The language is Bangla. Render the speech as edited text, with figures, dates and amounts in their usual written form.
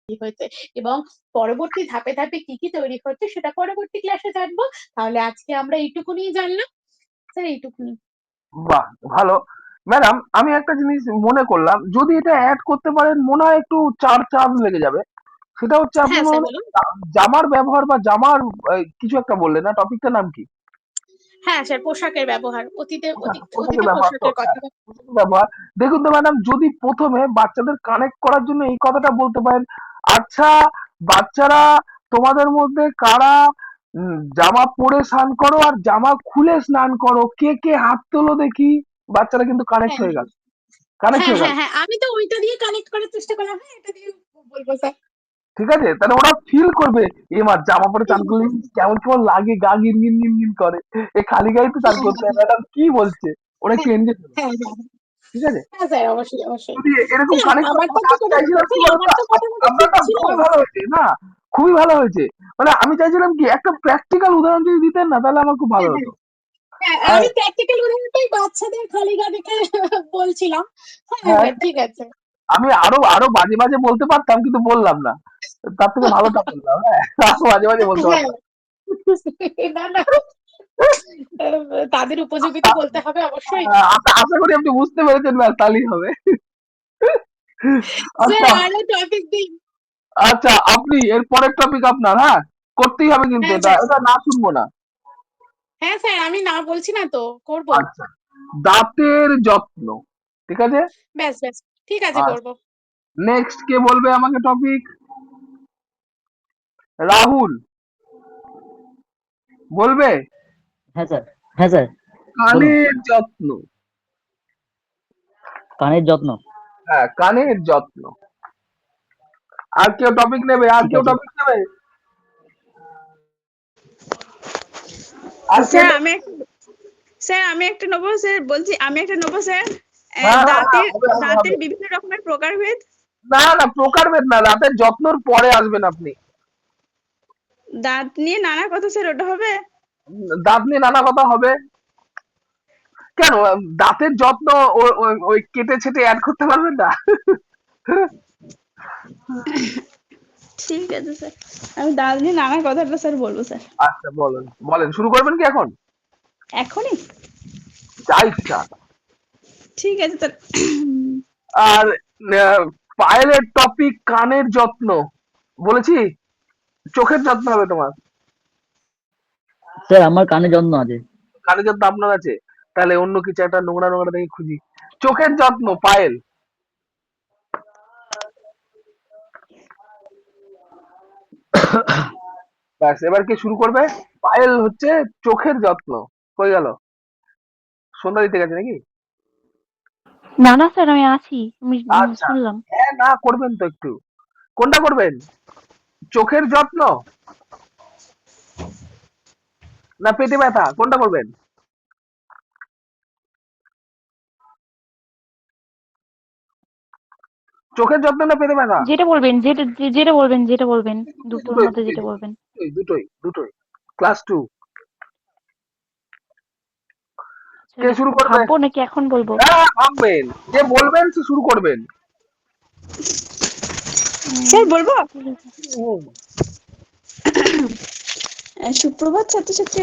হয়েছে এবং পরবর্তী ধাপে ধাপে কি কি তৈরি হচ্ছে সেটা পরবর্তী ক্লাসে জানবো। তাহলে আজকে আমরা এইটুকুনি জানলাম স্যার, এইটুকুনি। বাহ, ভালো। ম্যাডাম, আমি একটা জিনিস মনে করলাম, যদি এটা অ্যাড করতে পারেন মনে হয় একটু চার চাঁদ লেগে যাবে। সেটা হচ্ছে আপনি হ্যাঁ মনে স্যার হয় বলুন। জামার ব্যবহার বা জামার কিছু একটা বললেন না, টপিকটার নাম কি? হ্যাঁ স্যার, পোশাকের ব্যবহার, পোশাকের অতীতে ব্যবহার তো, পোশাকের কথা। পোশাকের ব্যবহার। দেখুন তো ম্যাডাম, যদি প্রথমে বাচ্চাদের কানেক্ট করার জন্য এই কথাটা বলতে পারেন, আচ্ছা বাচ্চারা, তোমাদের মধ্যে কারা জামা পরে স্নান করো আর জামা খুলে স্নান করো, কে কে হাত তোলো দেখি। বাচ্চারা কিন্তু কানেক্ট হ্যাঁ হয়ে গেল, কানেক্ট হ্যাঁ হয়ে গেল। হ্যাঁ হ্যাঁ, আমি তো ওইটা দিয়ে কানেক্ট করার চেষ্টা করলাম। হ্যাঁ, এটা দিয়ে বলবো স্যার। ঠিক আছে, তাহলে ওরা ফিল করবে, এবার জামা পরে চান করলে কেমন কেমন লাগে, গা গিন গিন গিন গিন করে, এ খালি গায়ে তো চান হ্যাঁ করতে হয়, ম্যাডাম কি বলছে, ওরা একটু হ্যাঁ এনজয় করবে। হ্যাঁ হ্যাঁ ঠিক আছে, হ্যাঁ স্যার, অবশ্যই অবশ্যই। যদি এরকম স্যার কানেক্ট আমারটা করতে, তো আমি কোনো চাইছিলাম কি স্যার, বলতো, আমারটা মোটামুটি ঠিক আপনারটা ছিল। খুবই ভালো হয়েছে না, খুবই ভালো হয়েছে। মানে আমি চাইছিলাম কি একটা প্র্যাকটিক্যাল উদাহরণ যদি দিতেন না, তাহলে আমার খুব ভালো হ্যাঁ হ্যাঁ হতো। হ্যাঁ, আর আমি প্র্যাকটিক্যাল উদাহরণটাই বাচ্চাদের খালি গা দেখে বলছিলাম। হ্যাঁ হ্যাঁ, স্যার, ঠিক আছে। আমি আরো আরো বাজে বাজে বলতে পারতাম কিন্তু বললাম না, তার থেকে ভালোটা বললাম। হ্যাঁ, আরো বাজে বাজে বলতে হ্যাঁ, পারতাম। না না, তাদের উপযোগী তো বলতে হবে অবশ্যই। আশা আশা করি আপনি বুঝতে পেরেছেন, ব্যাস তাহলেই হবে। স্যার আচ্ছা, আরো টপিক দিন। আচ্ছা আপনি এর পরের টপিক আপনার, হ্যাঁ করতেই হবে কিন্তু, হ্যাঁ এটা স্যার। এটা না শুনবো না। হ্যাঁ স্যার, আমি না বলছি না তো, করব। আচ্ছা, দাঁতের যত্ন, ঠিক আছে। ব্যাস ব্যাস, ঠিক আছে, আর করব। নেক্সট কে বলবে আমাকে টপিক? রাহুল বলবে। হ্যাঁ স্যার। হ্যাঁ স্যার, বলুন। কানের যত্ন। কানের যত্ন। হ্যাঁ, কানের যত্ন। আর কেউ টপিক নেবে? আর ঠিক কেউ আছে। টপিক নেবে? আর কে স্যার নেবে? আমি স্যার আমি একটা নেবো স্যার, বলছি আমি একটা নেবো স্যার। হ্যাঁ হ্যাঁ হ্যাঁ, দাঁতের হবে হবে হবে। দাঁতের বিভিন্ন রকমের প্রকারভেদ। না না, প্রকারভেদ না, দাঁতের যত্নর পরে আসবেন আপনি। দাঁত নিয়ে নানা কথা স্যার, ওটা হবে? দাঁত নিয়ে নানা কথা হবে। কেন, দাঁতের যত্ন ওই কেটে ছেটে অ্যাড করতে পারবেন না? ঠিক আছে স্যার, আমি দাঁত নিয়ে নানা কথাটা স্যার বলবো স্যার। আচ্ছা বলেন বলেন, শুরু করবেন কি এখন? এখনই? যা ইচ্ছা। ঠিক আছে স্যার। আর পায়েলের টপিক কানের যত্ন বলেছি, চোখের যত্ন হবে তোমার। স্যার আমার কানে যত্ন আছে। কানের যত্ন আপনার আছে, তাহলে অন্য কিছু একটা নোংরা নোংরা দেখে খুঁজি। চোখের যত্ন পায়েল। ব্যাস, এবার কি শুরু করবে? পায়েল হচ্ছে চোখের যত্ন। কই গেল? সন্ধ্যা দিতে গেছে নাকি? না, না স্যার, আমি আছি। আমি আচ্ছা, শুনলাম। হ্যাঁ না করবেন তো একটু। কোনটা করবেন? চোখের যত্ন না পেটে ব্যথা, কোনটা করবেন? চোখের যত্ন না পেটে ব্যথা? যেটা বলবেন, যেটা বলবেন। দুটোর দুটোই মধ্যে দুটোই যেটা বলবেন। দুটোই দুটোই দুটোই। Class two. আচ্ছা কে বেশ, শুরু করবে? ভাববো নাকি এখন বলবো? হ্যাঁ ভাববেন, যে বলবেন সে শুরু করবেন। স্যার বলবো? ঠিক আছে। হুম। সুপ্রভাত ছাত্রছাত্রী।